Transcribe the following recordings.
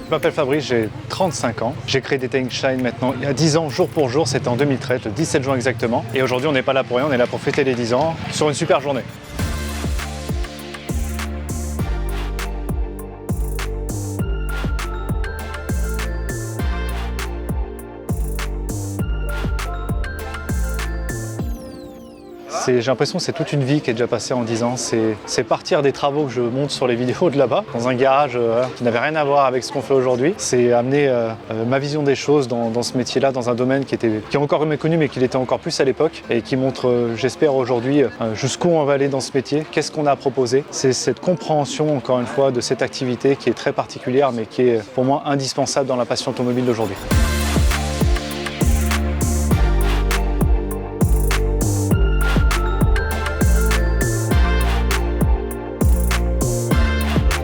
Je m'appelle Fabrice, j'ai 35 ans. J'ai créé Detailing Shine maintenant il y a 10 ans, jour pour jour. C'était en 2013, le 17 juin exactement. Et aujourd'hui, on n'est pas là pour rien, on est là pour fêter les 10 ans sur une super journée. J'ai l'impression que c'est toute une vie qui est déjà passée en 10 ans. C'est partir des travaux que je monte sur les vidéos de là-bas, dans un garage qui n'avait rien à voir avec ce qu'on fait aujourd'hui. C'est amener ma vision des choses dans ce métier-là, dans un domaine qui est encore méconnu, mais qui l'était encore plus à l'époque, et qui montre, j'espère aujourd'hui, jusqu'où on va aller dans ce métier, qu'est-ce qu'on a à proposer. C'est cette compréhension, encore une fois, de cette activité qui est très particulière, mais qui est pour moi indispensable dans la passion automobile d'aujourd'hui.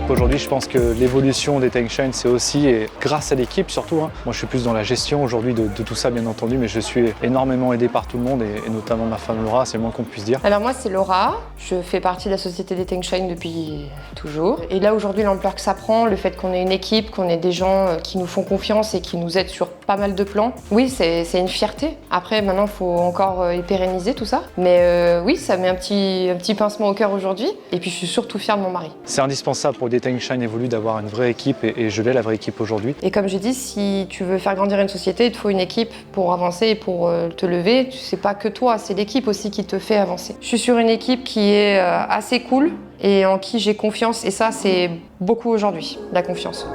Aujourd'hui, je pense que l'évolution des Detailing Shine, c'est aussi, et grâce à l'équipe surtout, moi je suis plus dans la gestion aujourd'hui de tout ça bien entendu, mais je suis énormément aidé par tout le monde et notamment ma femme Laura, c'est le moins qu'on puisse dire. Alors moi c'est Laura, je fais partie de la société Detailing Shine depuis toujours. Et là aujourd'hui l'ampleur que ça prend, le fait qu'on ait une équipe, qu'on ait des gens qui nous font confiance et qui nous aident sur pas mal de plans, oui c'est une fierté. Après maintenant il faut encore pérenniser tout ça, mais oui ça met un petit pincement au cœur aujourd'hui. Et puis je suis surtout fière de mon mari. C'est indispensable pour Detailing Shine évolue d'avoir une vraie équipe et je l'ai la vraie équipe aujourd'hui. Et comme j'ai dit, si tu veux faire grandir une société, il te faut une équipe pour avancer et pour te lever. C'est pas que toi, c'est l'équipe aussi qui te fait avancer. Je suis sur une équipe qui est assez cool et en qui j'ai confiance et ça c'est beaucoup aujourd'hui, la confiance.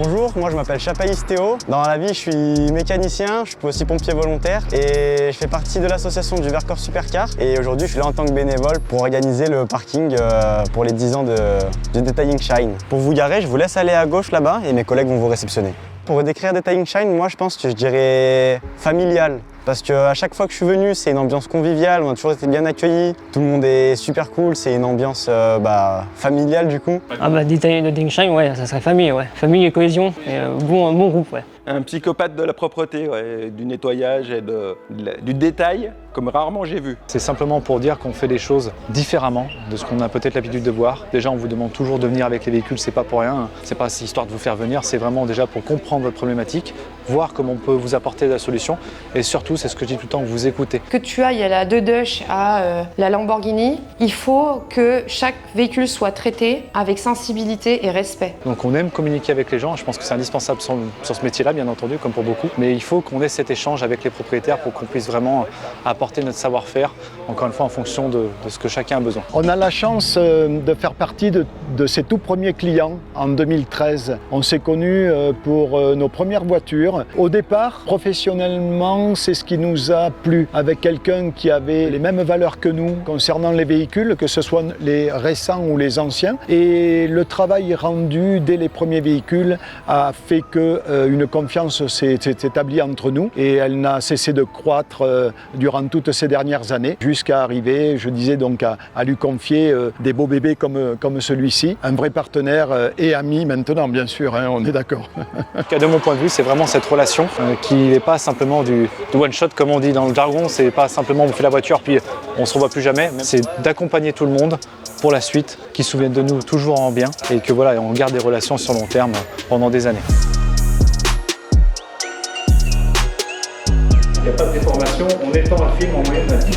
Bonjour, moi je m'appelle Chapaïs Théo. Dans la vie, je suis mécanicien, je suis aussi pompier volontaire et je fais partie de l'association du Vercors Supercar. Et aujourd'hui, je suis là en tant que bénévole pour organiser le parking pour les 10 ans du Detailing Shine. Pour vous garer, je vous laisse aller à gauche là-bas et mes collègues vont vous réceptionner. Pour décrire Detailing Shine, moi je pense que je dirais familial. Parce qu'à chaque fois que je suis venu, c'est une ambiance conviviale, on a toujours été bien accueillis. Tout le monde est super cool, c'est une ambiance familiale du coup. Ah bah Detailing Shine, ouais, ça serait famille, ouais. Famille et cohésion, et bon groupe, ouais. Un psychopathe de la propreté, ouais, du nettoyage et du détail, comme rarement j'ai vu. C'est simplement pour dire qu'on fait des choses différemment de ce qu'on a peut-être l'habitude de voir. Déjà, on vous demande toujours de venir avec les véhicules, c'est pas pour rien. C'est pas histoire de vous faire venir, c'est vraiment déjà pour comprendre votre problématique, voir comment on peut vous apporter la solution et surtout, c'est ce que je dis tout le temps, vous écoutez. Que tu ailles à la Deutsch, à la Lamborghini, il faut que chaque véhicule soit traité avec sensibilité et respect. Donc on aime communiquer avec les gens, je pense que c'est indispensable sur ce métier-là, bien entendu, comme pour beaucoup, mais il faut qu'on ait cet échange avec les propriétaires pour qu'on puisse vraiment apporter notre savoir-faire, encore une fois en fonction de ce que chacun a besoin. On a la chance de faire partie de ces tout premiers clients en 2013. On s'est connus pour nos premières voitures. Au départ, professionnellement, c'est ce qui nous a plu, avec quelqu'un qui avait les mêmes valeurs que nous concernant les véhicules, que ce soit les récents ou les anciens. Et le travail rendu dès les premiers véhicules a fait qu'une confiance s'est établie entre nous et elle n'a cessé de croître durant toutes ces dernières années jusqu'à arriver, je disais donc, à lui confier des beaux bébés comme celui-ci. Un vrai partenaire et ami maintenant, bien sûr, hein, on est d'accord. De mon point de vue, c'est vraiment cette relation qui n'est pas simplement du one-shot, comme on dit dans le jargon. C'est pas simplement on fait la voiture puis on se revoit plus jamais. C'est d'accompagner tout le monde pour la suite, qui se souviennent de nous toujours en bien et que voilà, on garde des relations sur long terme pendant des années. Il n'y a pas de déformation, on étend un film en moyenne à 10%.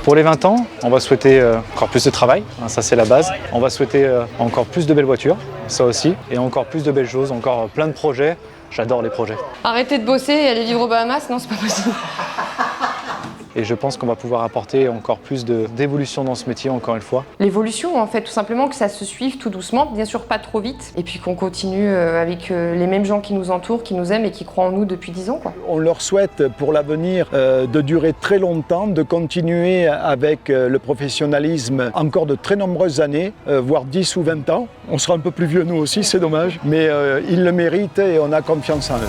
Pour les 20 ans, on va souhaiter encore plus de travail, hein, ça c'est la base. On va souhaiter encore plus de belles voitures, ça aussi, et encore plus de belles choses, encore plein de projets. J'adore les projets. Arrêtez de bosser et aller vivre aux Bahamas, non c'est pas possible. Et je pense qu'on va pouvoir apporter encore plus d'évolution dans ce métier, encore une fois. L'évolution, en fait, tout simplement que ça se suive tout doucement, bien sûr pas trop vite, et puis qu'on continue avec les mêmes gens qui nous entourent, qui nous aiment et qui croient en nous depuis 10 ans, quoi. On leur souhaite pour l'avenir de durer très longtemps, de continuer avec le professionnalisme encore de très nombreuses années, voire 10 ou 20 ans. On sera un peu plus vieux nous aussi, c'est dommage, mais ils le méritent et on a confiance en eux.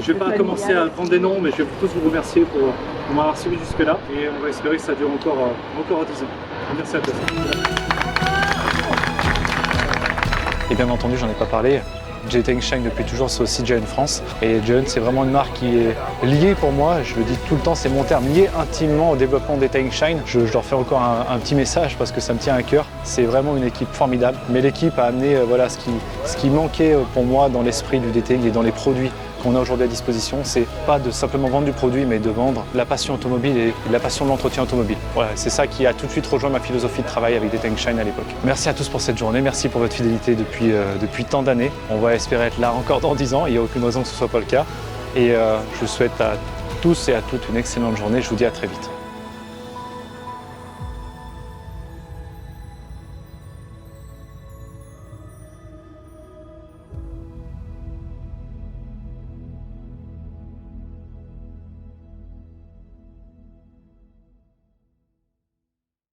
Je ne vais pas commencer à prendre des noms, mais je vais tous vous remercier pour m'avoir suivi jusque-là. Et on va espérer que ça dure encore 10 ans. Merci à tous. Et bien entendu, j'en ai pas parlé. J-Tank Shine depuis toujours, c'est aussi Giant France. Et Giant, c'est vraiment une marque qui est liée pour moi, je le dis tout le temps, c'est mon terme, lié intimement au développement des Tank Shine. Je leur fais encore un petit message parce que ça me tient à cœur. C'est vraiment une équipe formidable. Mais l'équipe a amené voilà, ce qui manquait pour moi dans l'esprit du detailing et dans les produits qu'on a aujourd'hui à disposition, c'est pas de simplement vendre du produit, mais de vendre la passion automobile et la passion de l'entretien automobile. Voilà, c'est ça qui a tout de suite rejoint ma philosophie de travail avec des Tank Shine à l'époque. Merci à tous pour cette journée, merci pour votre fidélité depuis tant d'années. On va espérer être là encore dans 10 ans, il n'y a aucune raison que ce ne soit pas le cas. Et je souhaite à tous et à toutes une excellente journée, je vous dis à très vite.